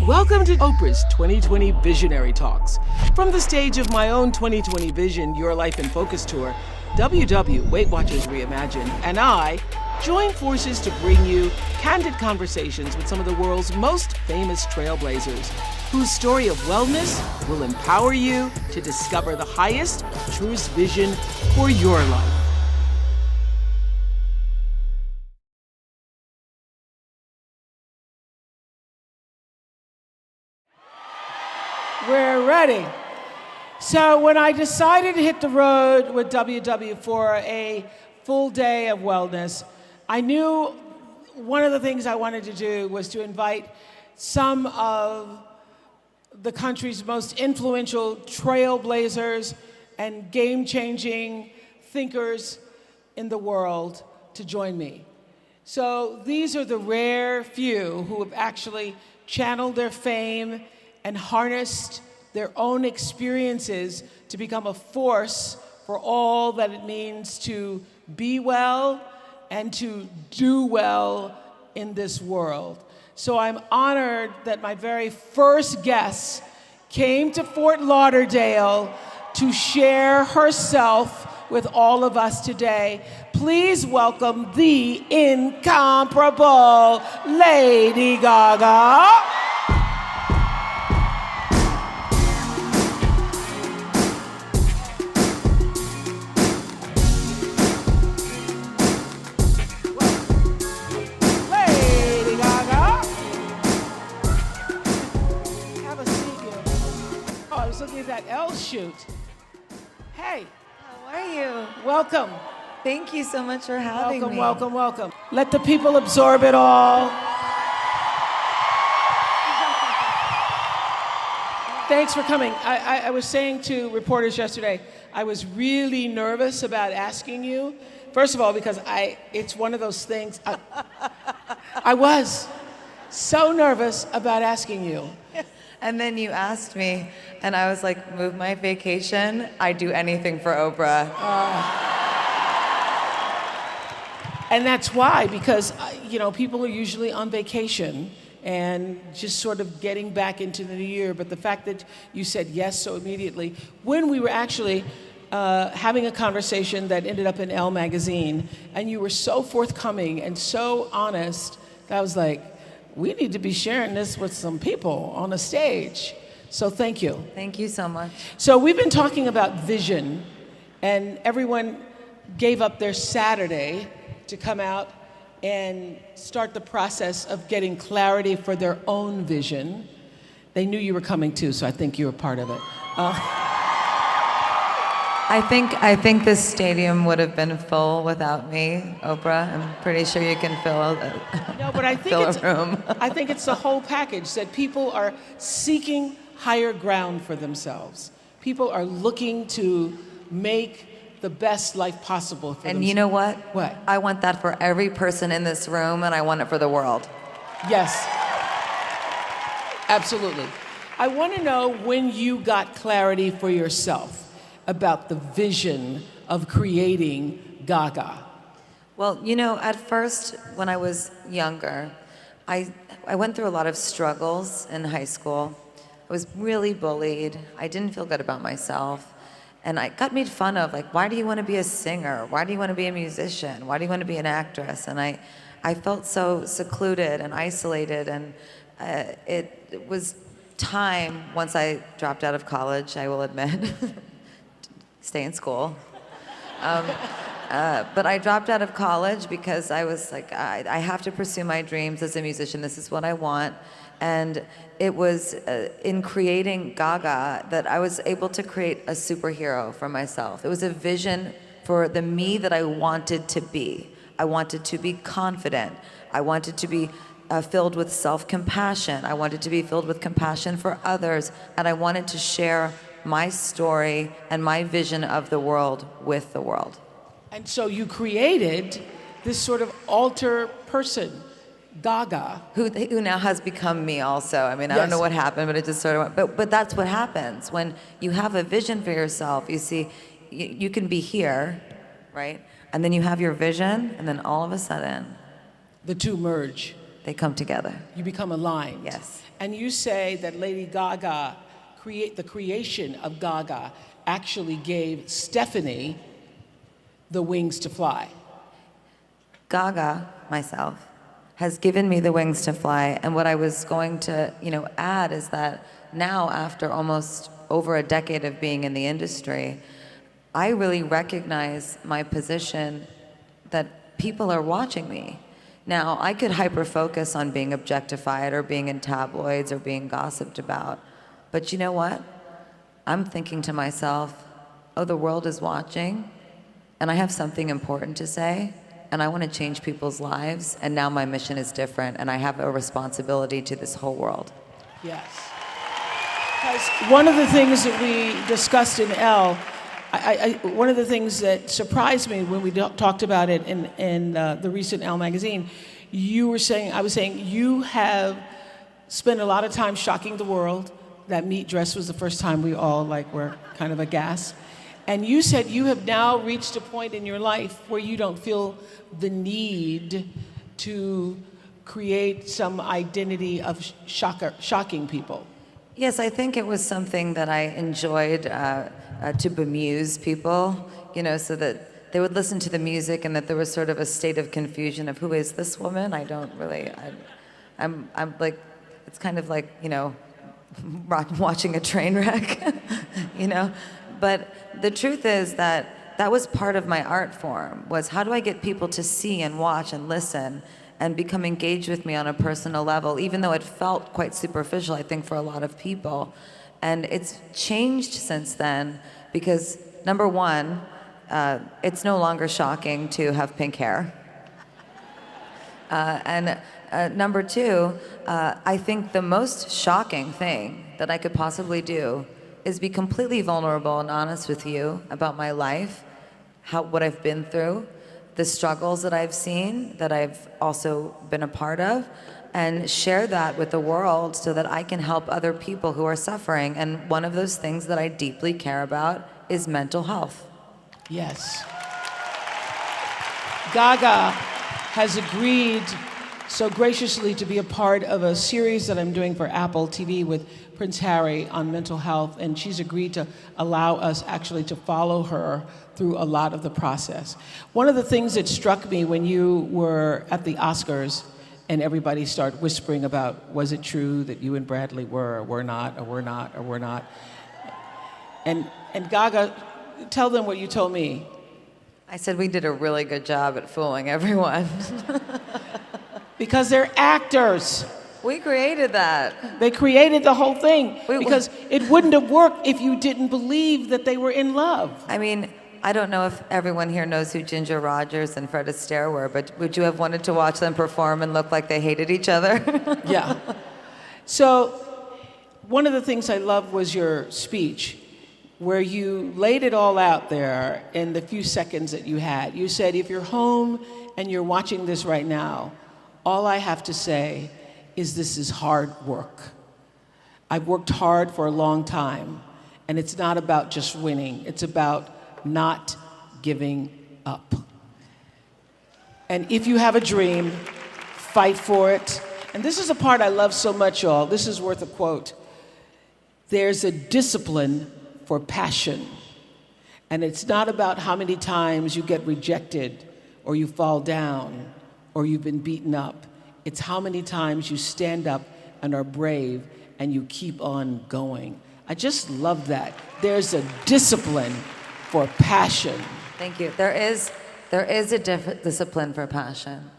Welcome to Oprah's 2020 Visionary Talks. From the stage of my own 2020 Vision Your Life in Focus tour, WW Weight Watchers Reimagined and I join forces to bring you candid conversations with some of the world's most famous trailblazers, whose story of wellness will empower you to discover the highest, truest vision for your life. We're ready. So when I decided to hit the road with WW for a full day of wellness, I knew one of the things I wanted to do was to invite some of the country's most influential trailblazers and game-changing thinkers in the world to join me. So these are the rare few who have actually channeled their fame and harnessed their own experiences to become a force for all that it means to be well and to do well in this world. So I'm honored that my very first guest came to Fort Lauderdale to share herself with all of us today. Please welcome the incomparable Lady Gaga. Looking at that L shoot. Hey. How are you? Welcome. Thank you so much for having me. Welcome. Let the people absorb it all. Thanks for coming. I was saying to reporters yesterday, I was really nervous about asking you. First of all, because it's one of those things, I was so nervous about asking you. And then you asked me, and I was like, move my vacation. I'd do anything for Oprah. And that's why, because, people are usually on vacation and just sort of getting back into the new year. But the fact that you said yes so immediately, when we were actually having a conversation that ended up in Elle magazine, and you were so forthcoming and so honest, that I was like, we need to be sharing this with some people on the stage. So thank you. Thank you so much. So we've been talking about vision, and everyone gave up their Saturday to come out and start the process of getting clarity for their own vision. They knew you were coming too, so I think you were part of it. I think this stadium would have been full without me, Oprah. I'm pretty sure you can fill a room. I think it's the whole package, that people are seeking higher ground for themselves. People are looking to make the best life possible for themselves. And you know what? What? I want that for every person in this room, and I want it for the world. Yes. Absolutely. I want to know when you got clarity for yourself about the vision of creating Gaga. Well, at first, when I was younger, I went through a lot of struggles in high school. I was really bullied. I didn't feel good about myself. And I got made fun of, like, why do you want to be a singer? Why do you want to be a musician? Why do you want to be an actress? And I felt so secluded and isolated. And it was time, once I dropped out of college, I will admit, stay in school. But I dropped out of college because I was like, I have to pursue my dreams as a musician. This is what I want. And it was in creating Gaga that I was able to create a superhero for myself. It was a vision for the me that I wanted to be. I wanted to be confident. I wanted to be filled with self-compassion. I wanted to be filled with compassion for others. And I wanted to share my story and my vision of the world with the world. And so you created this sort of alter person, Gaga. Who now has become me also. I mean, I Yes. don't know what happened, but it just sort of went. But that's what happens. When you have a vision for yourself, you see, you can be here, right? And then you have your vision, and then all of a sudden, The two merge. They come together. You become aligned. Yes. And you say that Lady Gaga, the creation of Gaga, actually gave Stephanie the wings to fly. Gaga, myself, has given me the wings to fly. And what I was going to, add is that now, after almost over a decade of being in the industry, I really recognize my position that people are watching me. Now, I could hyper-focus on being objectified or being in tabloids or being gossiped about. But you know what? I'm thinking to myself, oh, the world is watching, and I have something important to say, and I want to change people's lives, and now my mission is different, and I have a responsibility to this whole world. Yes. Because one of the things that we discussed in Elle, one of the things that surprised me when we talked about it in the recent Elle magazine, I was saying, you have spent a lot of time shocking the world. That meat dress was the first time we all were kind of aghast. And you said you have now reached a point in your life where you don't feel the need to create some identity of shocking people. Yes, I think it was something that I enjoyed to bemuse people, so that they would listen to the music and that there was sort of a state of confusion of who is this woman? I'm like, it's kind of like, watching a train wreck, But the truth is that was part of my art form, was how do I get people to see and watch and listen and become engaged with me on a personal level, even though it felt quite superficial, I think, for a lot of people. And it's changed since then because, number one, it's no longer shocking to have pink hair. And number two, I think the most shocking thing that I could possibly do is be completely vulnerable and honest with you about my life, what I've been through, the struggles that I've seen, that I've also been a part of, and share that with the world so that I can help other people who are suffering. And one of those things that I deeply care about is mental health. Yes. Gaga has agreed so graciously to be a part of a series that I'm doing for Apple TV with Prince Harry on mental health, and she's agreed to allow us actually to follow her through a lot of the process. One of the things that struck me when you were at the Oscars and everybody started whispering about, was it true that you and Bradley were, or were not, or were not, or were not? And Gaga, tell them what you told me. I said we did a really good job at fooling everyone. Because they're actors. We created that. They created the whole thing because it wouldn't have worked if you didn't believe that they were in love. I mean, I don't know if everyone here knows who Ginger Rogers and Fred Astaire were, but would you have wanted to watch them perform and look like they hated each other? Yeah. So one of the things I loved was your speech, where you laid it all out there in the few seconds that you had. You said, if you're home and you're watching this right now, all I have to say is this is hard work. I've worked hard for a long time, and it's not about just winning. It's about not giving up. And if you have a dream, fight for it. And this is a part I love so much, y'all. This is worth a quote. There's a discipline for passion. And it's not about how many times you get rejected or you fall down or you've been beaten up. It's how many times you stand up and are brave and you keep on going. I just love that. There's a discipline for passion. Thank you. There is a discipline for passion.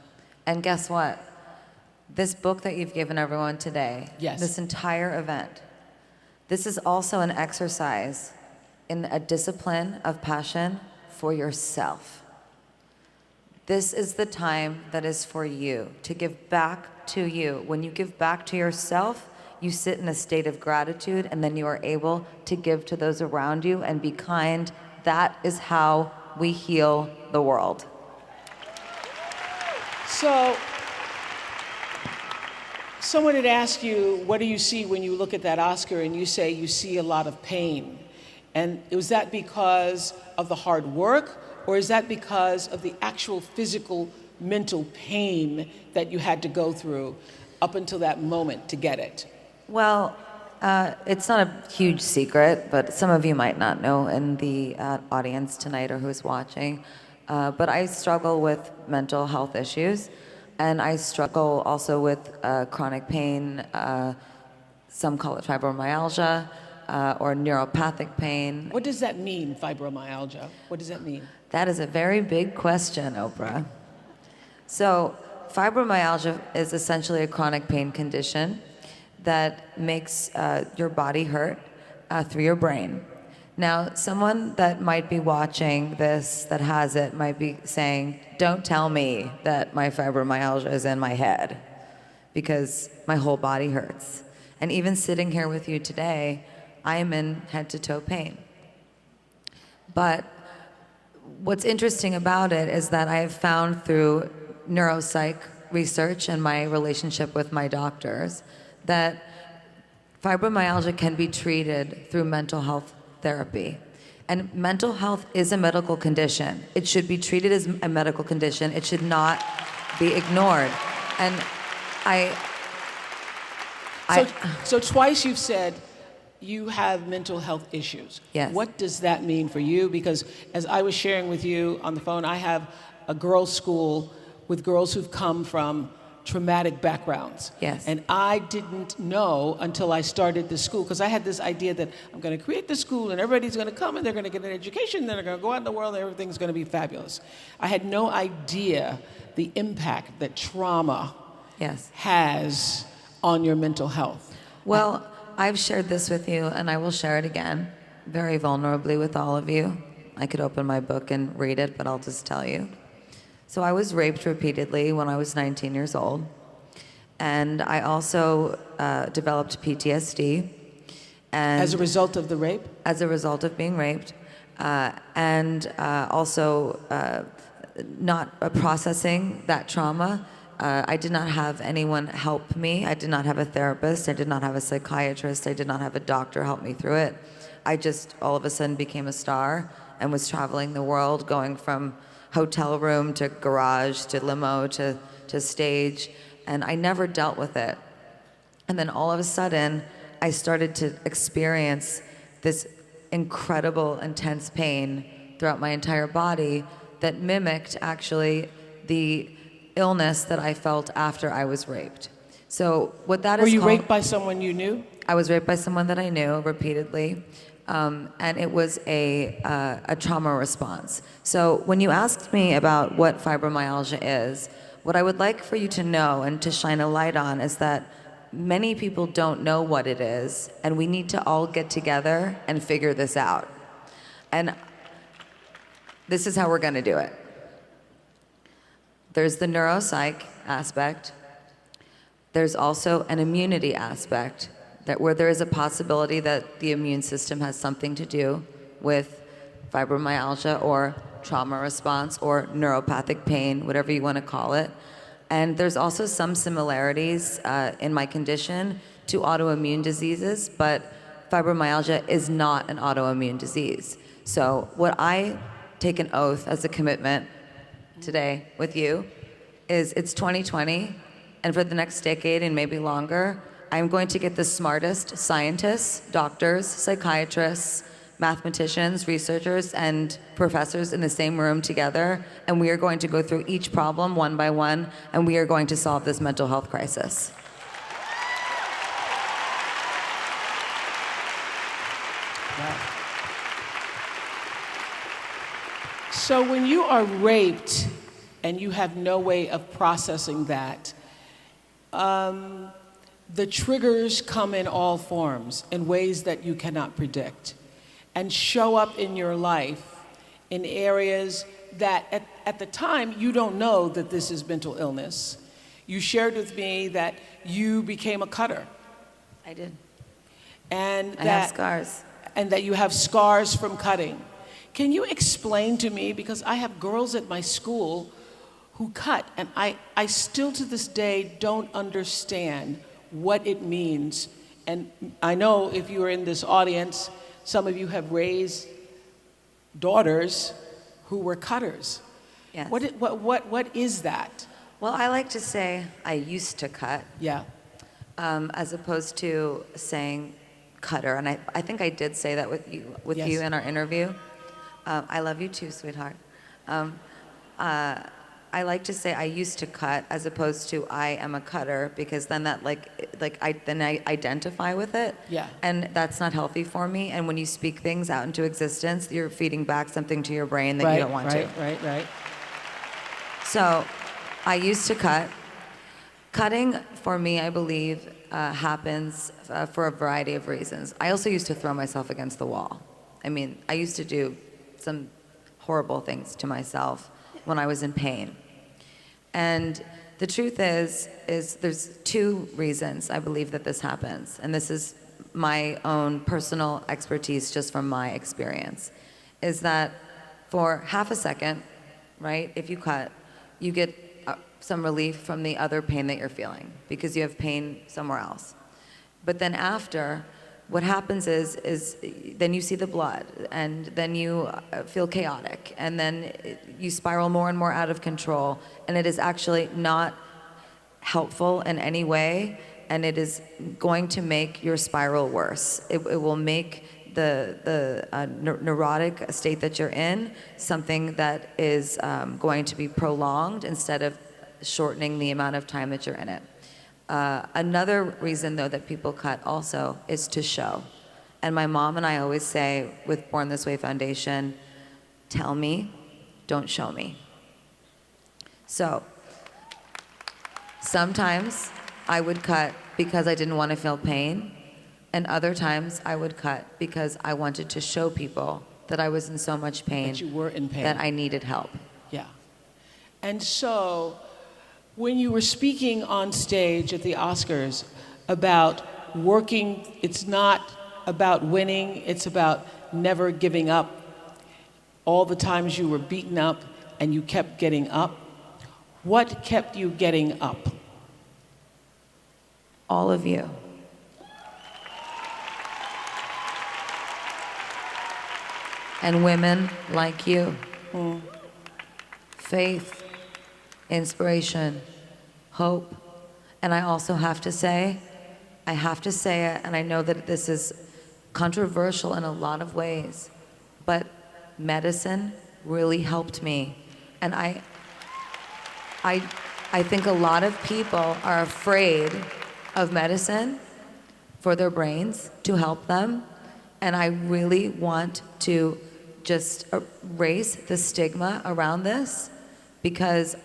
And guess what? This book that you've given everyone today, yes, this entire event, this is also an exercise in a discipline of passion for yourself. This is the time that is for you, to give back to you. When you give back to yourself, you sit in a state of gratitude, and then you are able to give to those around you and be kind. That is how we heal the world. So, someone had asked you, what do you see when you look at that Oscar? And you say you see a lot of pain. And was that because of the hard work, or is that because of the actual physical mental pain that you had to go through up until that moment to get it? Well, it's not a huge secret, but some of you might not know in the audience tonight or who's watching. But I struggle with mental health issues, and I struggle also with chronic pain. Some call it fibromyalgia or neuropathic pain. What does that mean, fibromyalgia? What does that mean? That is a very big question, Oprah. So, fibromyalgia is essentially a chronic pain condition that makes your body hurt through your brain. Now, someone that might be watching this that has it might be saying, don't tell me that my fibromyalgia is in my head because my whole body hurts. And even sitting here with you today, I am in head-to-toe pain. But what's interesting about it is that I have found through neuropsych research and my relationship with my doctors that fibromyalgia can be treated through mental health therapy. And mental health is a medical condition. It should be treated as a medical condition. It should not be ignored. And So twice you've said you have mental health issues. Yes. What does that mean for you? Because as I was sharing with you on the phone, I have a girls' school with girls who've come from traumatic backgrounds. Yes. And I didn't know until I started the school, because I had this idea that I'm going to create the school and everybody's going to come and they're going to get an education, then they're going to go out in the world and everything's going to be fabulous. I had no idea the impact that trauma yes. has on your mental health. Well, I've shared this with you, and I will share it again, very vulnerably with all of you. I could open my book and read it, but I'll just tell you. So I was raped repeatedly when I was 19 years old, and I also developed PTSD. And As a result of the rape? As a result of being raped, and also not processing that trauma. I did not have anyone help me. I did not have a therapist. I did not have a psychiatrist. I did not have a doctor help me through it. I just all of a sudden became a star and was traveling the world, going from hotel room to garage to limo to stage, and I never dealt with it. And then all of a sudden, I started to experience this incredible, intense pain throughout my entire body that mimicked actually the illness that I felt after I was raped. So what that is Were you called, raped by someone you knew? I was raped by someone that I knew repeatedly, and it was a trauma response. So when you asked me about what fibromyalgia is, what I would like for you to know and to shine a light on is that many people don't know what it is, and we need to all get together and figure this out. And this is how we're going to do it. There's the neuropsych aspect. There's also an immunity aspect, that where there is a possibility that the immune system has something to do with fibromyalgia or trauma response or neuropathic pain, whatever you want to call it. And there's also some similarities in my condition to autoimmune diseases, but fibromyalgia is not an autoimmune disease. So what I take an oath as a commitment today with you is it's 2020, and for the next decade and maybe longer, I'm going to get the smartest scientists, doctors, psychiatrists, mathematicians, researchers, and professors in the same room together, and we are going to go through each problem one by one, and we are going to solve this mental health crisis. Wow. So when you are raped and you have no way of processing that, the triggers come in all forms, in ways that you cannot predict, and show up in your life in areas that at the time you don't know that this is mental illness. You shared with me that you became a cutter. I did. And I have scars. And that you have scars from cutting. Can you explain to me, because I have girls at my school who cut, and I still to this day don't understand what it means. And I know if you are in this audience, some of you have raised daughters who were cutters. Yes. What is that? Well, I like to say I used to cut, Yeah. as opposed to saying cutter. And I think I did say that with Yes. you in our interview. I love you too, sweetheart. Um, I like to say I used to cut as opposed to I am a cutter, because then that I identify with it. Yeah. And that's not healthy for me. And when you speak things out into existence, you're feeding back something to your brain that you don't want to. Right. So I used to cut. Cutting for me, I believe, happens for a variety of reasons. I also used to throw myself against the wall. I mean, I used to do some horrible things to myself when I was in pain. And the truth is there's two reasons I believe that this happens. And this is my own personal expertise just from my experience, is that for half a second, right, if you cut, you get some relief from the other pain that you're feeling because you have pain somewhere else. But then after, what happens is then you see the blood, and then you feel chaotic, and then you spiral more and more out of control, and it is actually not helpful in any way, and it is going to make your spiral worse. It will make the neurotic state that you're in something that is going to be prolonged instead of shortening the amount of time that you're in it. Another reason, though, that people cut also is to show. And my mom and I always say with Born This Way Foundation, tell me, don't show me. So sometimes I would cut because I didn't want to feel pain, and other times I would cut because I wanted to show people that I was in so much pain, That you were in pain. that I needed help. Yeah. And so, when you were speaking on stage at the Oscars about working, it's not about winning, it's about never giving up. All the times you were beaten up and you kept getting up. What kept you getting up? All of you. And women like you. Faith, inspiration, hope. And I also have to say it, and I know that this is controversial in a lot of ways, but medicine really helped me. And I think a lot of people are afraid of medicine for their brains to help them. And I really want to just erase the stigma around this, because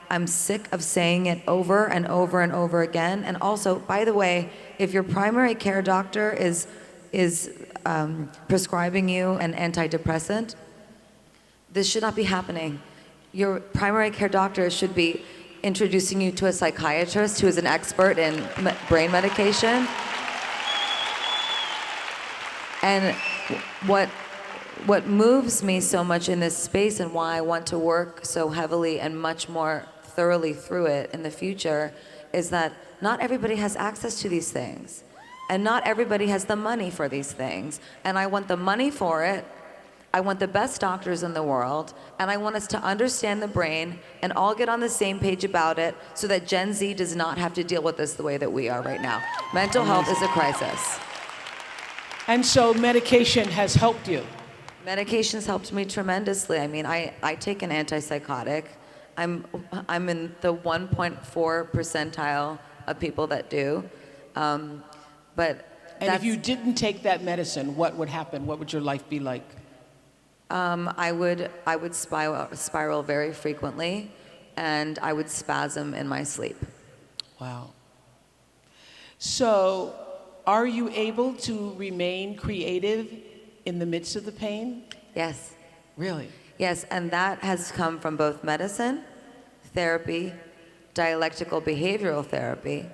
I'm sick of saying it over and over and over again. And also, by the way, if your primary care doctor is prescribing you an antidepressant, this should not be happening. Your primary care doctor should be introducing you to a psychiatrist who is an expert in brain medication. And what moves me so much in this space, and why I want to work so heavily and much more thoroughly through it in the future, is that not everybody has access to these things. And not everybody has the money for these things. And I want the money for it. I want the best doctors in the world. And I want us to understand the brain and all get on the same page about it, so that Gen Z does not have to deal with this the way that we are right now. Mental health is a crisis. And so medication has helped you. Medication's helped me tremendously. I mean, I take an antipsychotic. I'm in the 1.4 percentile of people that do. But And if you didn't take that medicine, what would happen? What would your life be like? I would spiral very frequently, and I would spasm in my sleep. Wow. So, are you able to remain creative in the midst of the pain? Yes. Really? Yes, and that has come from both medicine, therapy, dialectical behavioral therapy,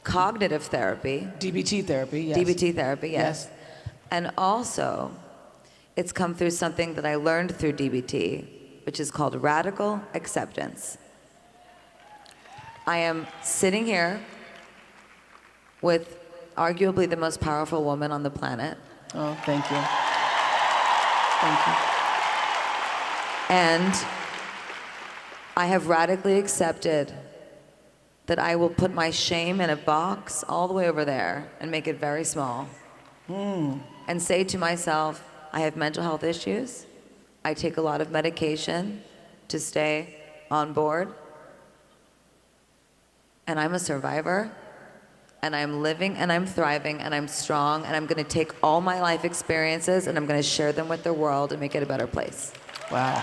cognitive therapy. DBT therapy, yes. DBT therapy, yes. And also, it's come through something that I learned through DBT, which is called radical acceptance. I am sitting here with arguably the most powerful woman on the planet. Oh, thank you. Thank you. And I have radically accepted that I will put my shame in a box all the way over there and make it very small. And say to myself, I have mental health issues. I take a lot of medication to stay on board. And I'm a survivor. And I'm living and I'm thriving and I'm strong. And I'm going to take all my life experiences and I'm going to share them with the world and make it a better place. Wow.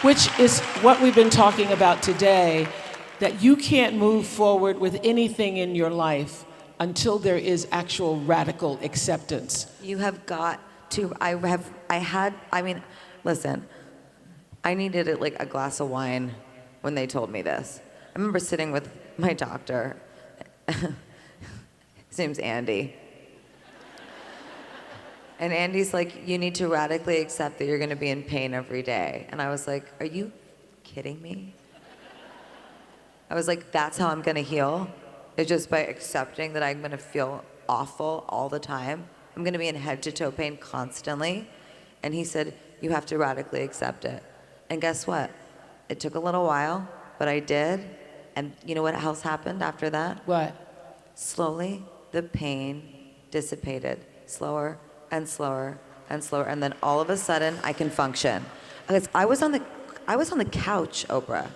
Which is what we've been talking about today, that you can't move forward with anything in your life until there is actual radical acceptance. You have got to, listen, I needed like a glass of wine when they told me this. I remember sitting with my doctor. His name's Andy. And Andy's like, you need to radically accept that you're going to be in pain every day. And I was like, are you kidding me? I was like, that's how I'm going to heal? It's just by accepting that I'm going to feel awful all the time. I'm going to be in head to toe pain constantly. And he said, you have to radically accept it. And guess what? It took a little while, but I did. And you know what else happened after that? What? Slowly, the pain dissipated. Slower and slower and slower, and then all of a sudden I can function. Because I was on the couch, Oprah.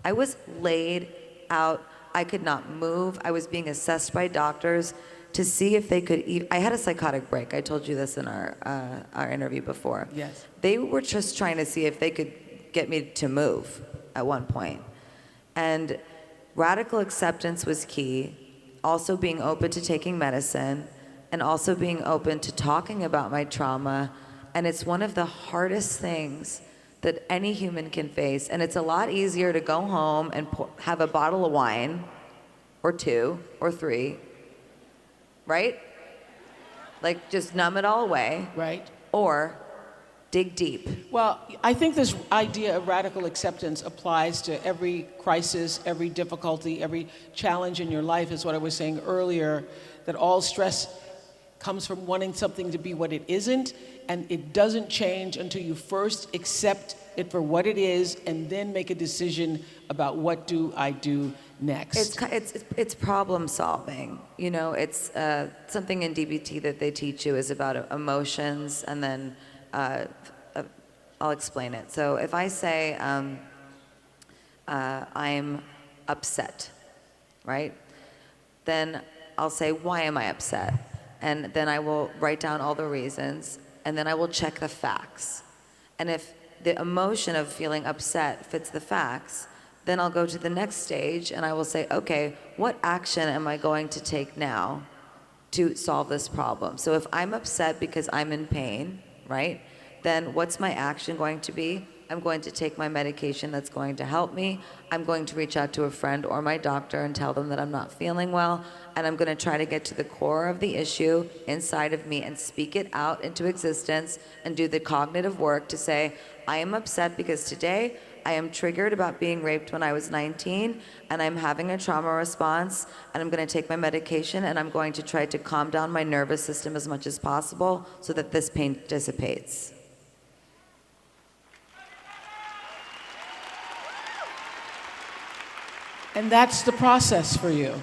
I was laid out. I could not move. I was being assessed by doctors to see if they could I had a psychotic break. I told you this in our interview before. Yes. They were just trying to see if they could get me to move at one point. And radical acceptance was key. Also being open to taking medicine, and also being open to talking about my trauma. And it's one of the hardest things that any human can face. And it's a lot easier to go home and have a bottle of wine, or 2 or 3, right? Like just numb it all away. Right. Or dig deep. Well, I think this idea of radical acceptance applies to every crisis, every difficulty, every challenge in your life, is what I was saying earlier, that all stress comes from wanting something to be what it isn't, and it doesn't change until you first accept it for what it is and then make a decision about what do I do next. It's problem solving. You know, it's something in DBT that they teach you is about emotions, and then I'll explain it. So if I say I'm upset, right? Then I'll say, why am I upset? And then I will write down all the reasons, and then I will check the facts. And if the emotion of feeling upset fits the facts, then I'll go to the next stage and I will say, okay, what action am I going to take now to solve this problem? So if I'm upset because I'm in pain, right, then what's my action going to be? I'm going to take my medication that's going to help me. I'm going to reach out to a friend or my doctor and tell them that I'm not feeling well. And I'm going to try to get to the core of the issue inside of me and speak it out into existence and do the cognitive work to say, I am upset because today I am triggered about being raped when I was 19 and I'm having a trauma response, and I'm going to take my medication and I'm going to try to calm down my nervous system as much as possible so that this pain dissipates. And that's the process for you.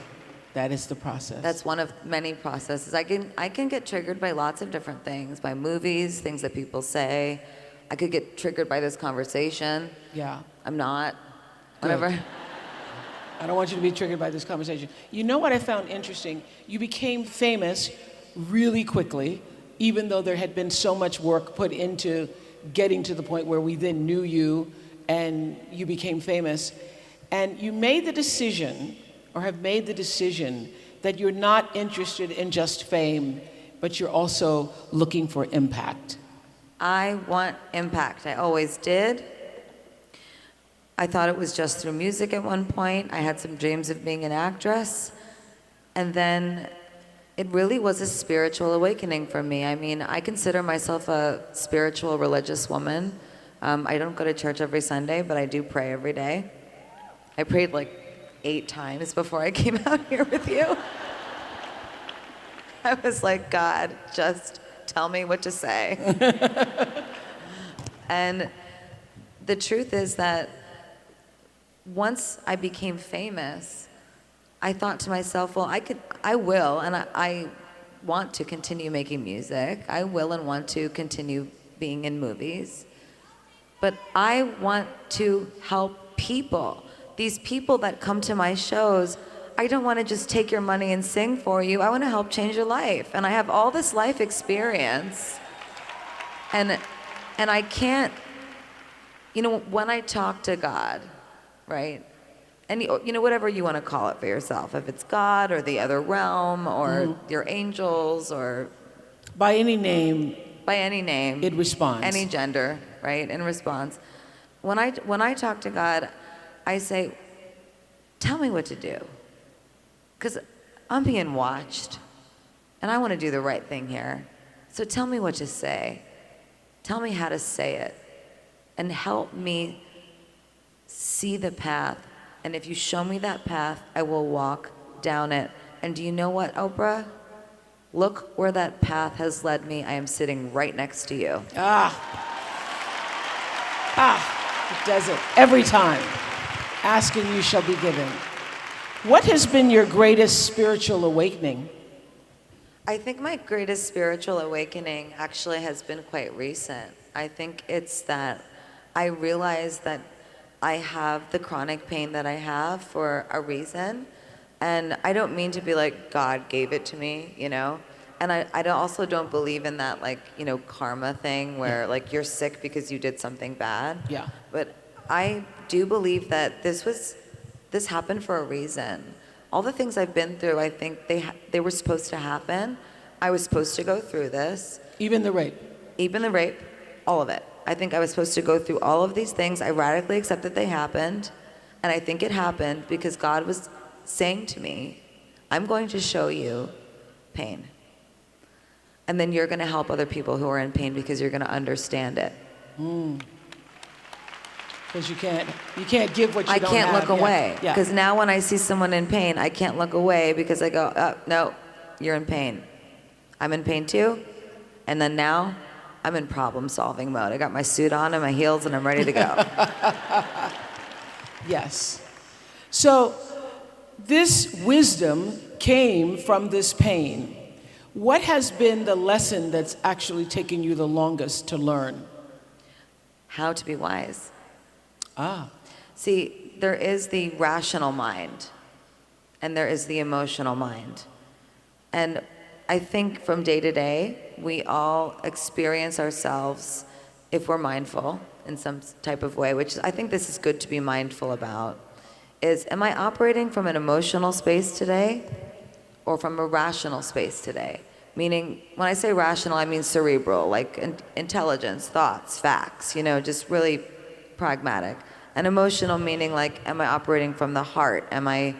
That is the process. That's one of many processes. I can get triggered by lots of different things, by movies, things that people say. I could get triggered by this conversation. Yeah. I'm not. Whatever. Good. I don't want you to be triggered by this conversation. You know what I found interesting? You became famous really quickly, even though there had been so much work put into getting to the point where we then knew you and you became famous. And you made the decision, or have made the decision, that you're not interested in just fame, but you're also looking for impact. I want impact. I always did. I thought it was just through music at one point. I had some dreams of being an actress. And then it really was a spiritual awakening for me. I mean, I consider myself a spiritual, religious woman. I don't go to church every Sunday, but I do pray every day. I prayed like 8 times before I came out here with you. I was like, God, just tell me what to say. And the truth is that once I became famous, I thought to myself, well, I will, and I want to continue making music. I will and want to continue being in movies. But I want to help people. These people that come to my shows, I don't want to just take your money and sing for you. I want to help change your life. And I have all this life experience. And I can't, when I talk to God, right? And whatever you want to call it for yourself, if it's God or the other realm or your angels or by any name, it responds. Any gender, right? In response, when I talk to God, I say, tell me what to do, because I'm being watched, and I want to do the right thing here. So tell me what to say. Tell me how to say it, and help me see the path. And if you show me that path, I will walk down it. And do you know what, Oprah? Look where that path has led me. I am sitting right next to you. It does it every time. Ask and you shall be given. What has been your greatest spiritual awakening? I think my greatest spiritual awakening actually has been quite recent. I think it's that I realized that I have the chronic pain that I have for a reason. And I don't mean to be like, God gave it to me, And I also don't believe in that, karma thing where, you're sick because you did something bad. Yeah. But I do believe that this happened for a reason. All the things I've been through, I think they were supposed to happen. I was supposed to go through this. Even the rape? Even the rape, all of it. I think I was supposed to go through all of these things. I radically accept that they happened. And I think it happened because God was saying to me, I'm going to show you pain. And then you're going to help other people who are in pain because you're going to understand it. Because you can't give what you don't have. I can't look away. Yeah. Because now when I see someone in pain, I can't look away because I go, oh, no, you're in pain. I'm in pain too. And then now I'm in problem solving mode. I got my suit on and my heels and I'm ready to go. Yes. So this wisdom came from this pain. What has been the lesson that's actually taken you the longest to learn? How to be wise. Ah. See, there is the rational mind and there is the emotional mind. And I think from day to day, we all experience ourselves, if we're mindful in some type of way, which I think this is good to be mindful about, is am I operating from an emotional space today or from a rational space today? Meaning, when I say rational, I mean cerebral, like intelligence, thoughts, facts, just really pragmatic. And emotional meaning am I operating from the heart? Am I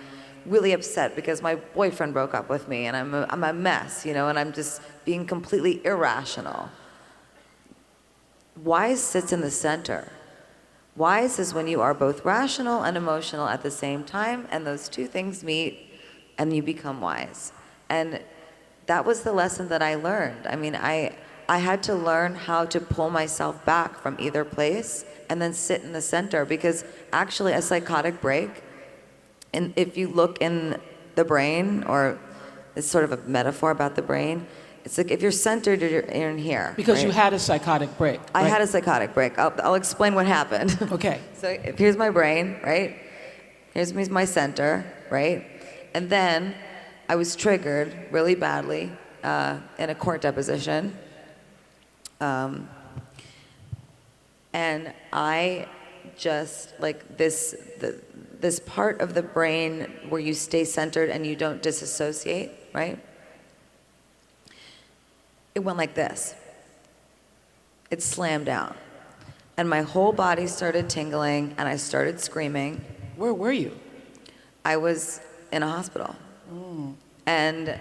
really upset because my boyfriend broke up with me and I'm a mess, and I'm just being completely irrational? Wise sits in the center. Wise is when you are both rational and emotional at the same time, and those two things meet and you become wise. And that was the lesson that I learned. I mean, I had to learn how to pull myself back from either place and then sit in the center, because actually a psychotic break, and if you look in the brain, or it's sort of a metaphor about the brain, it's like if you're centered, you're in here. Because right? you had a psychotic break. Right? I had a psychotic break. I'll explain what happened. Okay. So here's my brain, right? Here's my center, right? And then I was triggered really badly in a court deposition. And I just, this part of the brain where you stay centered and you don't disassociate, right? It went like this. It slammed down. And my whole body started tingling and I started screaming. Where were you? I was in a hospital. And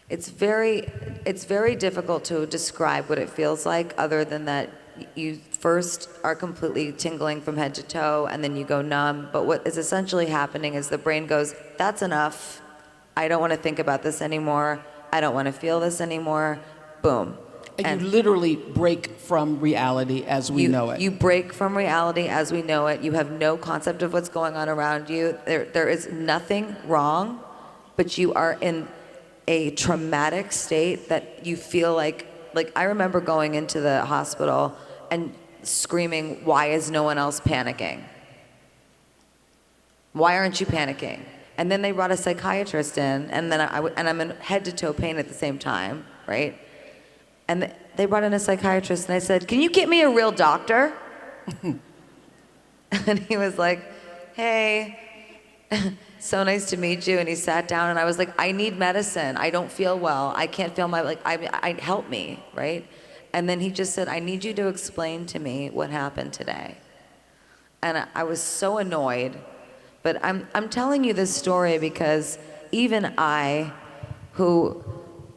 it's very difficult to describe what it feels like, other than that you first are completely tingling from head to toe and then you go numb. But what is essentially happening is the brain goes, that's enough. I don't want to think about this anymore. I don't want to feel this anymore. Boom. And you literally break from reality as we know it. You break from reality as we know it. You have no concept of what's going on around you. There is nothing wrong, but you are in a traumatic state that you feel like I remember going into the hospital and screaming, why is no one else panicking? Why aren't you panicking? And then they brought a psychiatrist in, and then I'm in head to toe pain at the same time, right? And they brought in a psychiatrist, and I said, can you get me a real doctor? And he was like, hey, so nice to meet you. And he sat down, and I was like, I need medicine. I don't feel well. I can't feel help me, right? And then he just said, I need you to explain to me what happened today. And I was so annoyed. But I'm telling you this story because even I, who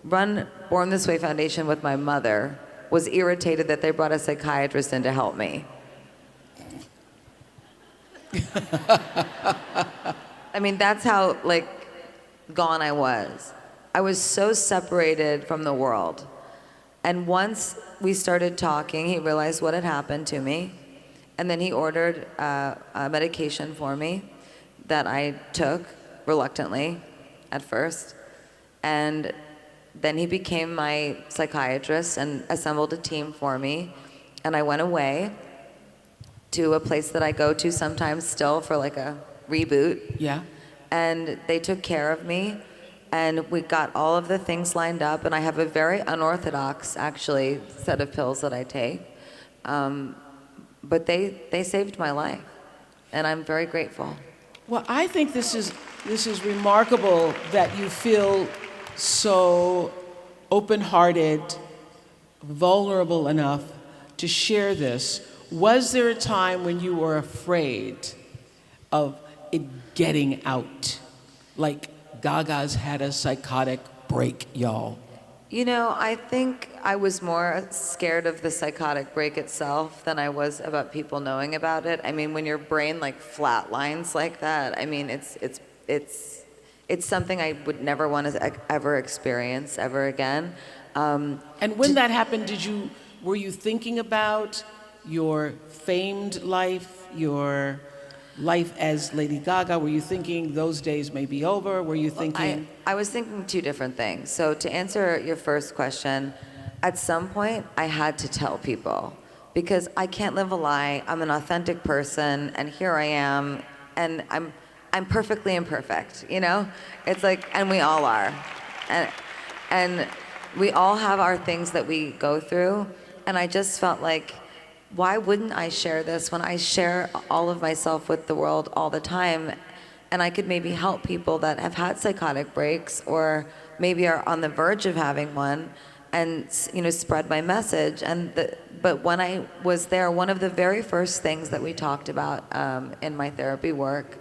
run Born This Way Foundation with my mother, was irritated that they brought a psychiatrist in to help me. I mean, that's how gone I was. I was so separated from the world. And once we started talking, he realized what had happened to me. And then he ordered a medication for me that I took reluctantly at first. And then he became my psychiatrist and assembled a team for me. And I went away to a place that I go to sometimes still for a reboot. Yeah. And they took care of me. And we got all of the things lined up. And I have a very unorthodox, actually, set of pills that I take. But they saved my life. And I'm very grateful. Well, I think this is remarkable that you feel so open-hearted, vulnerable enough to share this. Was there a time when you were afraid of it getting out? Like Gaga's had a psychotic break, y'all. You know, I think I was more scared of the psychotic break itself than I was about people knowing about it. I mean, when your brain flatlines like that, I mean, it's something I would never want to ever experience ever again. And when that happened, were you thinking about your famed life, your life as Lady Gaga? Were you thinking those days may be over? Were you thinking? I was thinking two different things. So to answer your first question, at some point I had to tell people because I can't live a lie. I'm an authentic person, and here I am, and I'm perfectly imperfect, you know? It's and we all are. And we all have our things that we go through, and I just felt like, why wouldn't I share this when I share all of myself with the world all the time? And I could maybe help people that have had psychotic breaks or maybe are on the verge of having one and, spread my message. But when I was there, one of the very first things that we talked about in my therapy work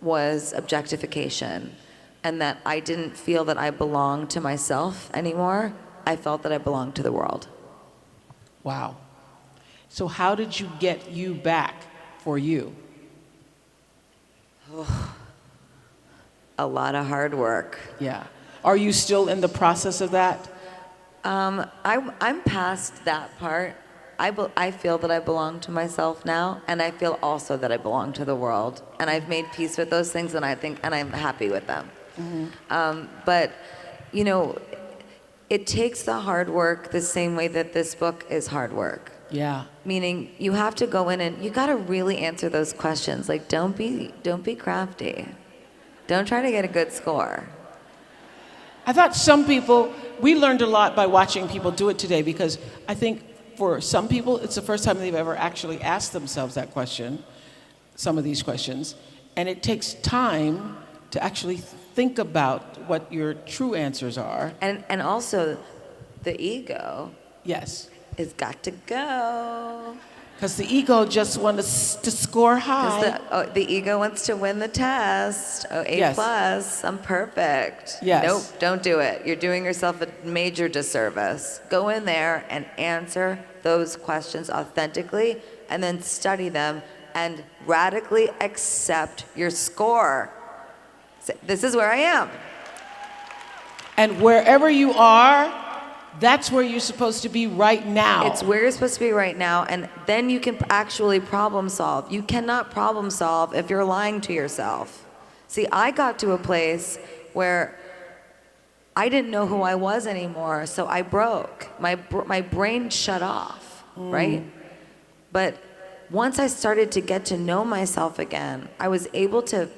was objectification, and that I didn't feel that I belonged to myself anymore. I felt that I belonged to the world. Wow. So how did you get you back for you? A lot of hard work. Yeah. Are you still in the process of that? I'm past that part. I feel that I belong to myself now, and I feel also that I belong to the world. And I've made peace with those things, and I'm happy with them. Mm-hmm. But, it takes the hard work the same way that this book is hard work. Yeah. Meaning you have to go in and you got to really answer those questions. Don't be crafty. Don't try to get a good score. I thought we learned a lot by watching people do it today, because I think for some people, it's the first time they've ever actually asked themselves that question, some of these questions. And it takes time to actually think about what your true answers are. And also the ego. Yes. It's got to go. Because the ego just wants to score high. The ego wants to win the test. A+, yes. I'm perfect. Yes. Nope, don't do it. You're doing yourself a major disservice. Go in there and answer those questions authentically, and then study them and radically accept your score. This is where I am. And wherever you are, that's where you're supposed to be right now. It's where you're supposed to be right now, and then you can actually problem solve. You cannot problem solve if you're lying to yourself. See, I got to a place where I didn't know who I was anymore, so I broke. My brain shut off, right? But once I started to get to know myself again, I was able to,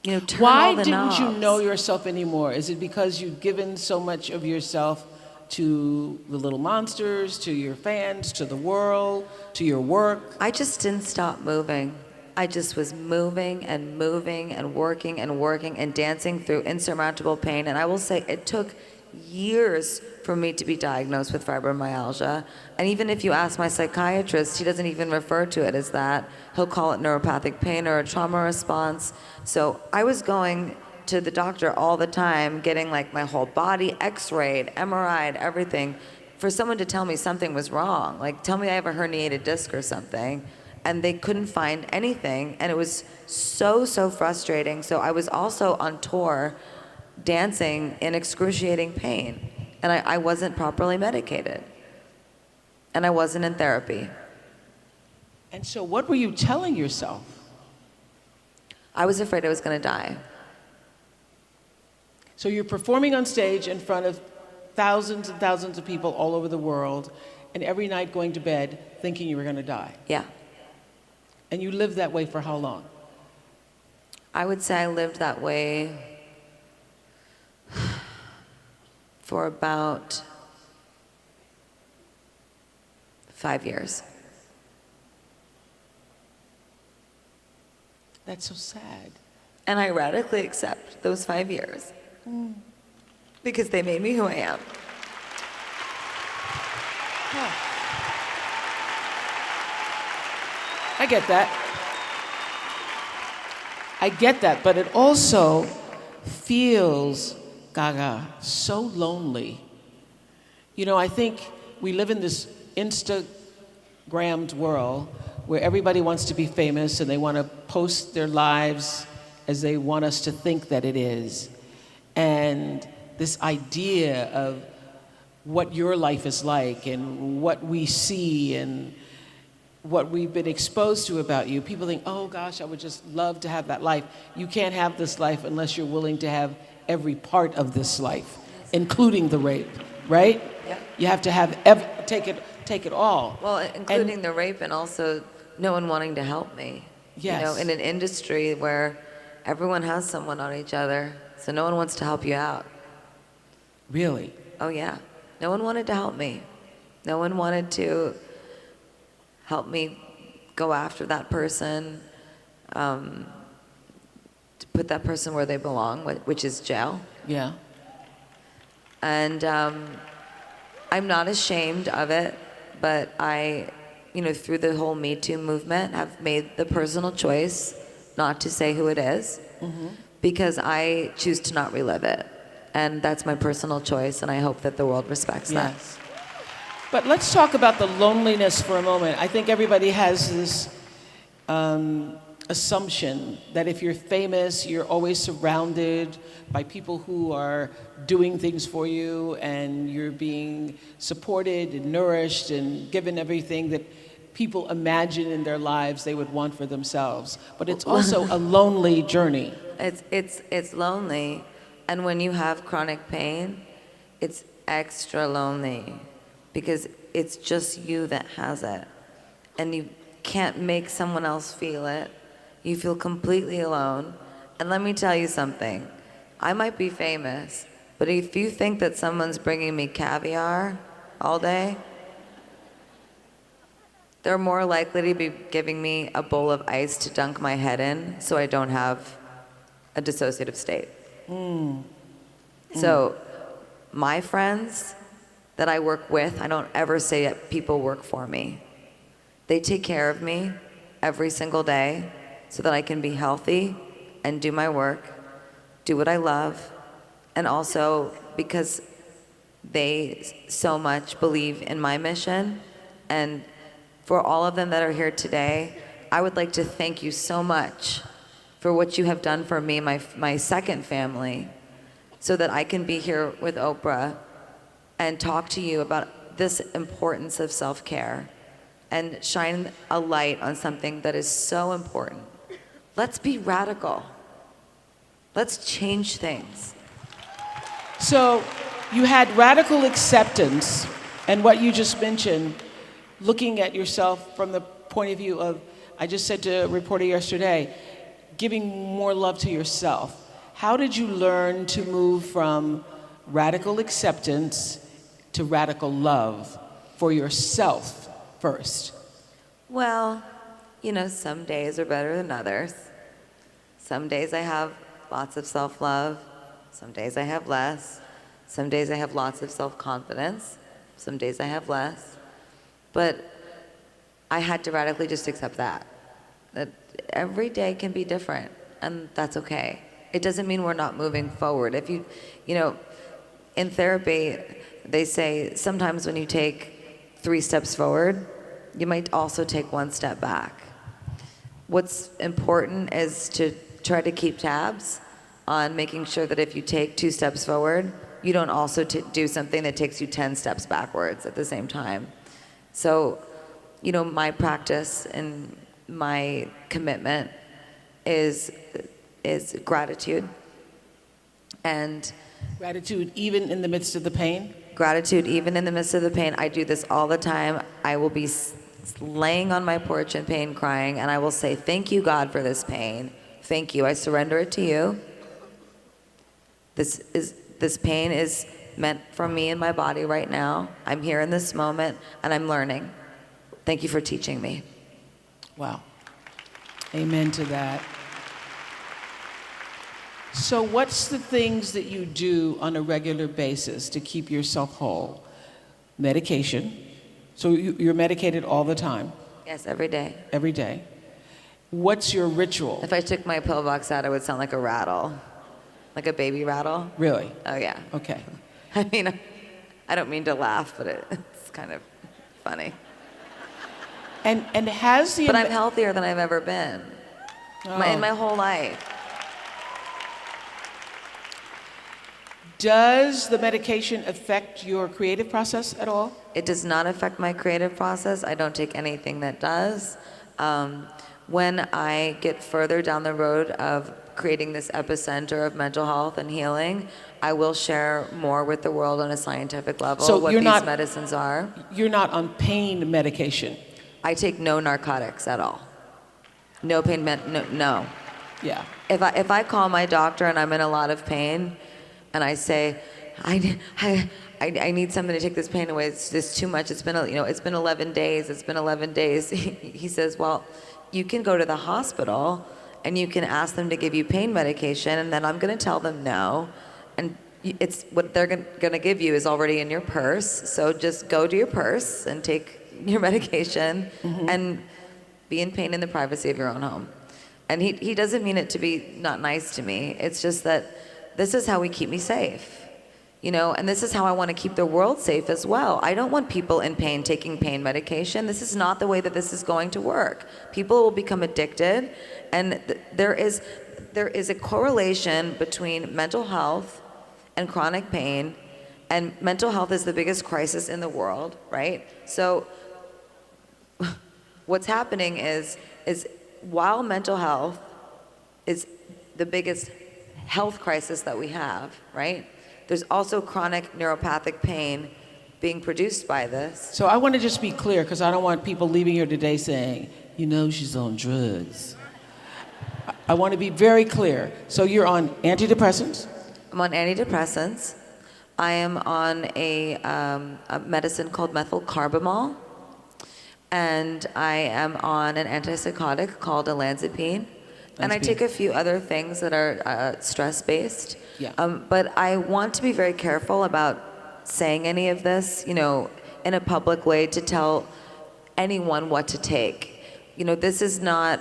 turn all the knobs. Why didn't you know yourself anymore? Is it because you've given so much of yourself to the little monsters, to your fans, to the world, to your work? I just didn't stop moving. I just was moving and moving and working and dancing through insurmountable pain. And I will say it took years for me to be diagnosed with fibromyalgia. And even if you ask my psychiatrist, he doesn't even refer to it as that. He'll call it neuropathic pain or a trauma response. So I was going to the doctor all the time, getting like my whole body x-rayed, MRI'd, everything, for someone to tell me something was wrong. Like, tell me I have a herniated disc or something. And they couldn't find anything. And it was so frustrating. So I was also on tour dancing in excruciating pain. And I wasn't properly medicated. And I wasn't in therapy. And so what were you telling yourself? I was afraid I was going to die. So you're performing on stage in front of thousands and thousands of people all over the world, and every night going to bed thinking you were going to die. Yeah. And you lived that way for how long? I would say I lived that way for about 5 years. That's so sad. And I radically accept those 5 years because they made me who I am. I get that. I get that, but it also feels, Gaga, so lonely. I think we live in this Instagrammed world where everybody wants to be famous and they want to post their lives as they want us to think that it is. And this idea of what your life is like and what we see and what we've been exposed to about you, people think, oh gosh, I would just love to have that life. You can't have this life unless you're willing to have every part of this life, including the rape, right? Yeah. You have to take it all. Well, including the rape and also no one wanting to help me. Yes. In an industry where everyone has someone on each other, so no one wants to help you out. Really? Oh yeah. No one wanted to help me. No one wanted to help me go after that person, to put that person where they belong, which is jail. Yeah. And I'm not ashamed of it, but I, through the whole Me Too movement, have made the personal choice not to say who it is, because I choose to not relive it. And that's my personal choice, and I hope that the world respects that. Yes. But let's talk about the loneliness for a moment. I think everybody has this assumption that if you're famous, you're always surrounded by people who are doing things for you and you're being supported and nourished and given everything that people imagine in their lives they would want for themselves. But it's also a lonely journey. It's lonely, and when you have chronic pain, it's extra lonely because it's just you that has it, and you can't make someone else feel it. You feel completely alone. And let me tell you something. I might be famous, but if you think that someone's bringing me caviar all day, they're more likely to be giving me a bowl of ice to dunk my head in so I don't have a dissociative state. So my friends that I work with, I don't ever say that people work for me. They take care of me every single day so that I can be healthy and do my work, do what I love, and also because they so much believe in my mission. And for all of them that are here today, I would like to thank you so much for what you have done for me, my second family. so that I can be here with Oprah and talk to you about this importance of self-care and shine a light on something that is so important. Let's be radical. Let's change things. So you had radical acceptance, and what you just mentioned, looking at yourself from the point of view of, I just said to a reporter yesterday, giving more love to yourself. How did you learn to move from radical acceptance to radical love for yourself first? Well, you know, some days are better than others. Some days I have lots of self-love. Some days I have less. Some days I have lots of self-confidence. Some days I have less. But I had to radically just accept that every day can be different, and that's okay. It doesn't mean we're not moving forward. If you know, in therapy, they say sometimes when you take 3 steps forward, you might also take 1 step back. What's important is to try to keep tabs on making sure that if you take 2 steps forward, you don't also do something that takes you 10 steps backwards at the same time. So, you know, my practice and my commitment is gratitude. And Gratitude even in the midst of the pain? Gratitude even in the midst of the pain. I do this all the time. I will be laying on my porch in pain crying, and I will say, thank you, God, for this pain. Thank you. I surrender it to you. This pain is meant for me in my body right now. I'm here in this moment, and I'm learning. Thank you for teaching me. Wow. Amen to that. So what's the things that you do on a regular basis to keep yourself whole? Medication. So you're medicated all the time? Yes, every day. Every day. What's your ritual? If I took my pill box out, it would sound like a rattle. Like a baby rattle. Really? Oh, yeah. Okay. I mean, I don't mean to laugh, but it's kind of funny. And has the... But I'm healthier than I've ever been in my whole life. Does the medication affect your creative process at all? It does not affect my creative process. I don't take anything that does. When I get further down the road of creating this epicenter of mental health and healing, I will share more with the world on a scientific level what these medicines are. You're not on pain medication? I take no narcotics at all. No pain no. Yeah. If I call my doctor and I'm in a lot of pain, and I say, I need something to take this pain away. It's just too much. It's been 11 days. It's been 11 days. He says, well, you can go to the hospital and you can ask them to give you pain medication, and then I'm going to tell them no, and it's what they're going to give you is already in your purse. So just go to your purse and take your medication and be in pain in the privacy of your own home. And he doesn't mean it to be not nice to me. It's just that this is how we keep me safe, you know, and this is how I want to keep the world safe as well. I don't want people in pain taking pain medication. This is not the way that this is going to work. People will become addicted, and there is a correlation between mental health and chronic pain, and mental health is the biggest crisis in the world, right? So what's happening is while mental health is the biggest health crisis that we have, right? There's also chronic neuropathic pain being produced by this. So I want to just be clear, because I don't want people leaving here today saying, you know, she's on drugs. I want to be very clear. So you're on antidepressants? I'm on antidepressants. I am on a medicine called methylcarbamol, and I am on an antipsychotic called olanzapine. And I take a few other things that are stress-based. Yeah. But I want to be very careful about saying any of this, you know, in a public way to tell anyone what to take. You know, this is not,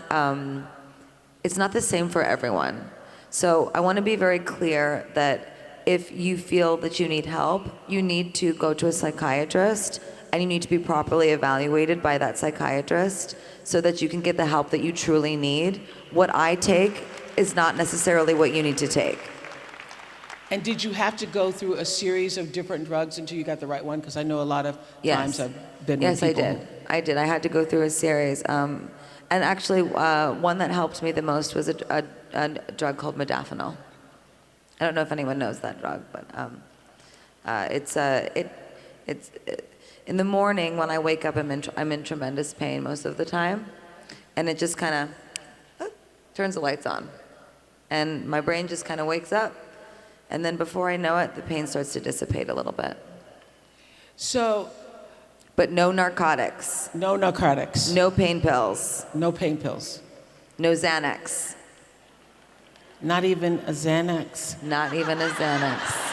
it's not the same for everyone. So I want to be very clear that if you feel that you need help, you need to go to a psychiatrist, and you need to be properly evaluated by that psychiatrist so that you can get the help that you truly need. What I take is not necessarily what you need to take. And did you have to go through a series of different drugs until you got the right one? Because I know a lot of times I've been with people. Yes, I did. I had to go through a series. And actually, one that helped me the most was a drug called modafinil. I don't know if anyone knows that drug, but it's in the morning when I wake up, I'm in tremendous pain most of the time, and it just kind of turns the lights on, and my brain just kind of wakes up, and then before I know it, the pain starts to dissipate a little bit. So, but no narcotics. no narcotics. No pain pills. No pain pills. No Xanax. Not even a Xanax. Not even a Xanax.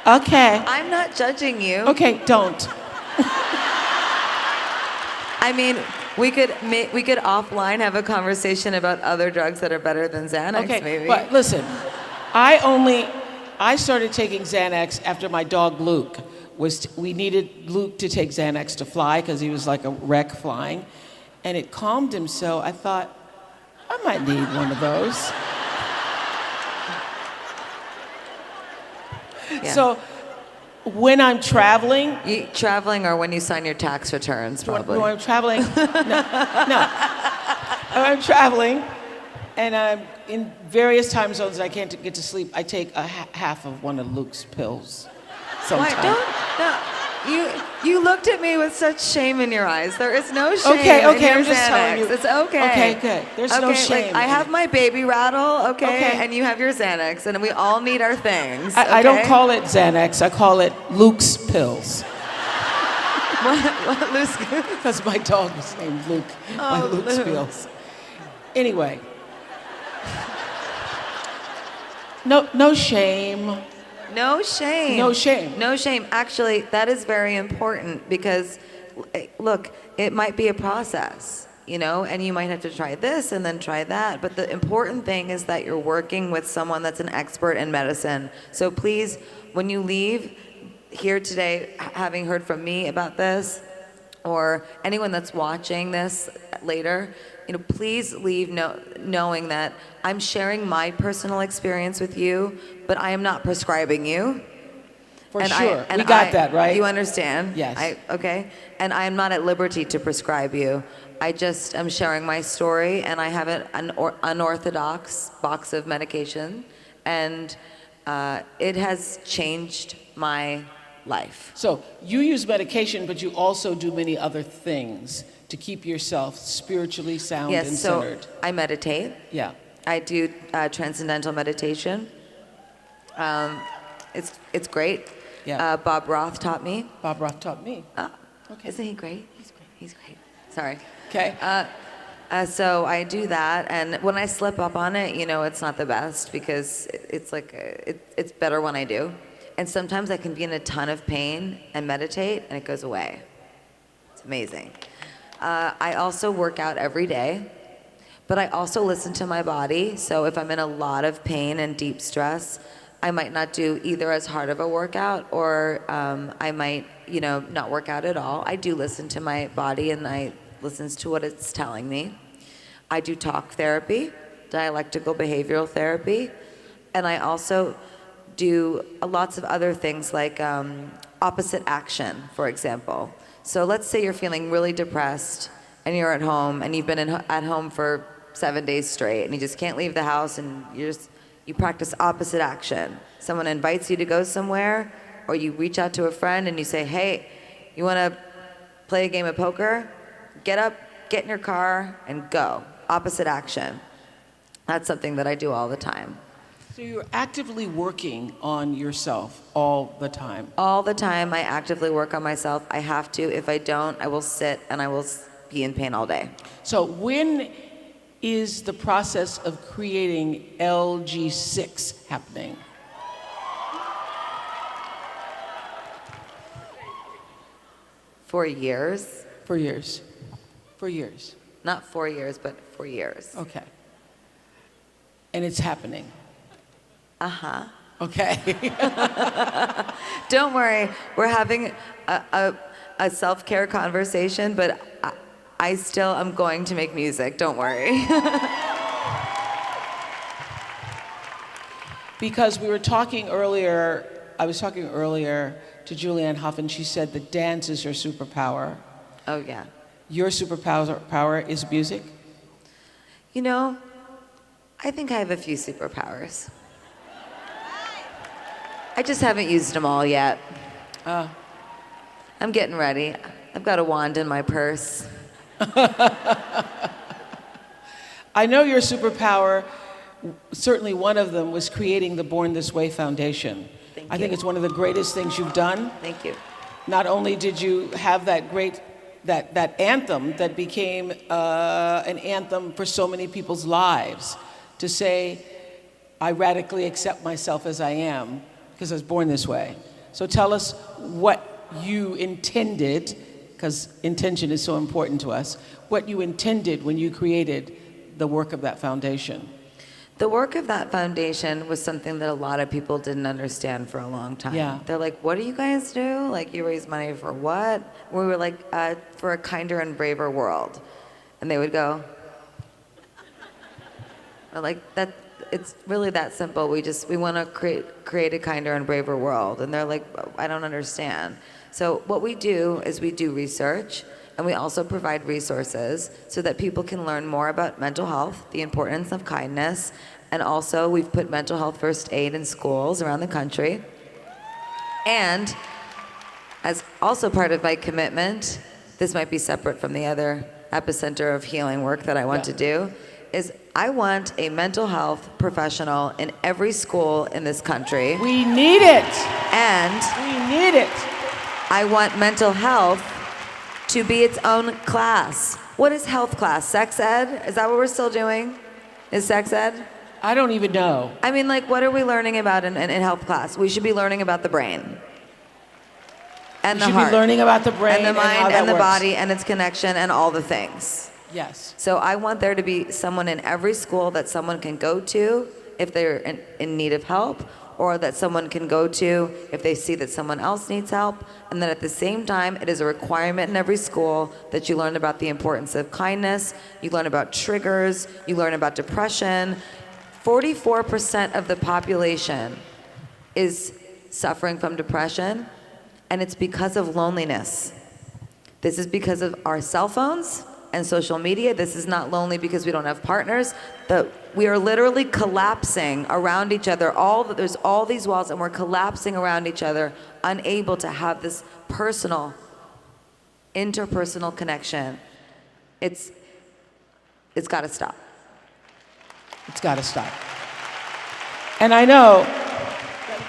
Okay. I'm not judging you. Okay, don't. I mean, we could offline have a conversation about other drugs that are better than Xanax, Okay, maybe. but listen, I started taking Xanax after my dog Luke we needed Luke to take Xanax to fly because he was like a wreck flying, and it calmed him. So I thought, I might need one of those. Yeah. So when I'm traveling, Traveling or when you sign your tax returns, probably. when I'm traveling, no. When I'm traveling, and I'm in various time zones and I can't get to sleep, I take a half of one of Luke's pills. Sometimes. You looked at me with such shame in your eyes. There is no shame in Okay, your I'm just Xanax. telling you. It's okay. Okay, good. There's no shame. Like, I have my baby rattle, okay, Okay. and you have your Xanax, and we all need our things. I don't okay? call it Xanax, I call it Luke's pills. what Luke's? Because my dog was named Luke. My Luke's Luke. pills. Anyway. No shame. No shame. No shame. No shame. Actually, that is very important because, look, it might be a process, you know, and you might have to try this and then try that. But the important thing is that you're working with someone that's an expert in medicine. So please, when you leave here today, having heard from me about this, or anyone that's watching this later, you know, please leave knowing that I'm sharing my personal experience with you, but I am not prescribing you. For sure. We got that, right? You understand? Yes. Okay. And I am not at liberty to prescribe you. I just am sharing my story, and I have an unorthodox box of medication, and it has changed my life. So you use medication, but you also do many other things to keep yourself spiritually sound and centered. So I meditate. Yeah. I do transcendental meditation. It's great. Yeah. Bob Roth taught me. Bob Roth taught me. Okay. Isn't he great? He's great. Sorry. Okay. So I do that, and when I slip up on it, you know, it's not the best because it's like it's better when I do. And sometimes I can be in a ton of pain and meditate, and it goes away. It's amazing. I also work out every day, but I also listen to my body. So if I'm in a lot of pain and deep stress, I might not do either as hard of a workout, or I might, you know, not work out at all. I do listen to my body, and I listen to what it's telling me. I do talk therapy, dialectical behavioral therapy, and I also do lots of other things like opposite action, for example. So let's say you're feeling really depressed and you're at home and you've been at home for 7 days straight and you just can't leave the house, and you practice opposite action. Someone invites you to go somewhere, or you reach out to a friend and you say, hey, you want to play a game of poker? Get up, get in your car, and go. Opposite action. That's something that I do all the time. So you're actively working on yourself all the time? All the time, I actively work on myself. I have to. If I don't, I will sit and I will be in pain all day. So when is the process of creating LG6 happening? For years. For years. For years. Not 4 years, but for years. Okay. And it's happening. Uh-huh. Okay. Don't worry, we're having a self-care conversation, but I still am going to make music, don't worry. Because we were talking earlier, I was talking earlier to Julianne Hough, and she said that dance is her superpower. Oh, yeah. Your superpower is music? You know, I think I have a few superpowers. I just haven't used them all yet. I'm getting ready. I've got a wand in my purse. I know your superpower, certainly one of them, was creating the Born This Way Foundation. Thank I think you. it's one of the greatest things you've done. Thank you. Not only did you have that great, that anthem that became an anthem for so many people's lives, to say, I radically accept myself as I am, because I was born this way. So tell us what you intended, because intention is so important to us, what you intended when you created the work of that foundation. The work of that foundation was something that a lot of people didn't understand for a long time. Yeah. They're like, what do you guys do? Like, you raise money for what? We were like, for a kinder and braver world. And they would go, we're like, it's really that simple. We want to create a kinder and braver world. And they're like, I don't understand. So what we do is we do research, and we also provide resources so that people can learn more about mental health, the importance of kindness, and also we've put mental health first aid in schools around the country. And as also part of my commitment, this might be separate from the other epicenter of healing work that I want to do, is I want a mental health professional in every school in this country. We need it. And We need it. I want mental health to be its own class. What is health class? Sex ed? Is that what we're still doing? Is sex ed? I don't even know. I mean, like, what are we learning about in health class? We should be learning about the brain. And We the should heart. be learning about the brain And the how mind that and the works. body and its connection and all the things. Yes. So I want there to be someone in every school that someone can go to if they're in need of help, or that someone can go to if they see that someone else needs help. And then at the same time, it is a requirement in every school that you learn about the importance of kindness, you learn about triggers, you learn about depression. 44% of the population is suffering from depression, and it's because of loneliness. This is because of our cell phones and social media. This is not lonely because we don't have partners. We are literally collapsing around each other. There's all these walls, and we're collapsing around each other, unable to have this personal, interpersonal connection. It's got to stop. It's got to stop. And I know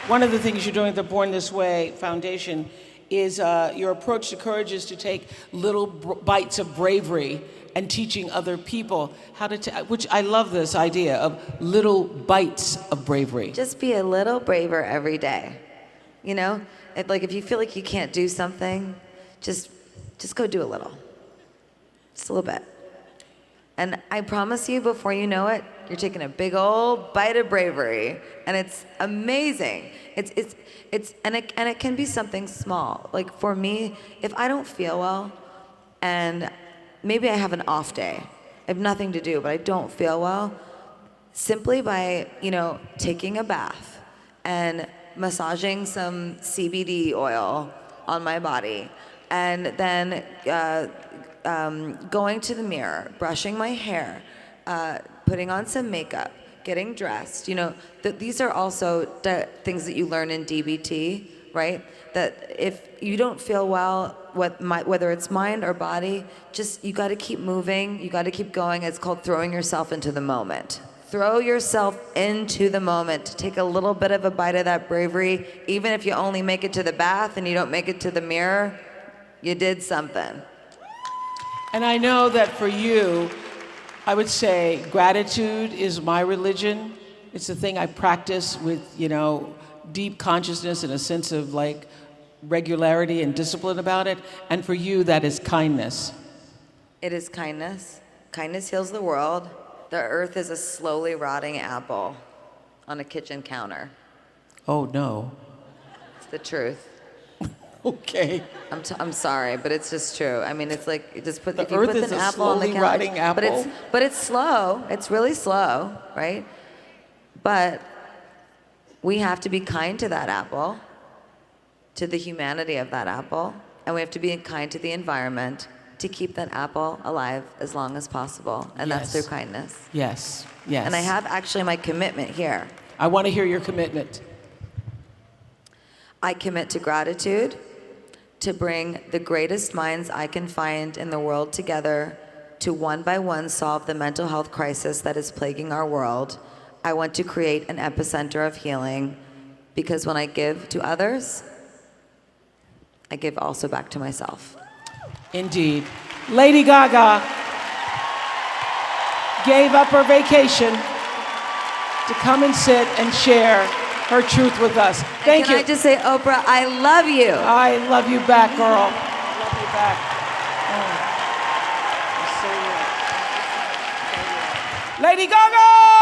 one of the things you're doing at the Born This Way Foundation is your approach to courage is to take little bites of bravery and teaching other people how to, which I love this idea of little bites of bravery. Just be a little braver every day. You know, like if you feel like you can't do something, just go do a little. Just a little bit. And I promise you, before you know it, you're taking a big old bite of bravery, and it's amazing. And it can be something small. Like for me, if I don't feel well, and maybe I have an off day, I have nothing to do, but I don't feel well, simply by, taking a bath and massaging some CBD oil on my body, and then going to the mirror, brushing my hair, putting on some makeup, getting dressed. These are also the things that you learn in DBT, right? That if you don't feel well, whether it's mind or body, you got to keep moving. You got to keep going. It's called throwing yourself into the moment. Throw yourself into the moment. Take a little bit of a bite of that bravery. Even if you only make it to the bath and you don't make it to the mirror, you did something. And I know that for you, I would say gratitude is my religion. It's the thing I practice with, deep consciousness and a sense of like regularity and discipline about it. And for you, that is kindness. It is kindness. Kindness heals the world. The earth is a slowly rotting apple on a kitchen counter. Oh, no. It's the truth. Okay. I'm sorry, but it's just true. I mean, it's like you just put The if you earth put is an a apple on the slowly couch, rotting apple. but it's slow. It's really slow, right? But we have to be kind to that apple, to the humanity of that apple, and we have to be kind to the environment to keep that apple alive as long as possible, and that's through kindness. Yes, yes. And I have actually my commitment here. I want to hear your commitment. I commit to gratitude, to bring the greatest minds I can find in the world together to one by one solve the mental health crisis that is plaguing our world. I want to create an epicenter of healing because when I give to others, I give also back to myself. Indeed. Lady Gaga gave up her vacation to come and sit and share her truth with us. Thank you. Can I just say, Oprah, I love you. I love you back, girl. I love you back. Oh. You're so right. Lady Gaga!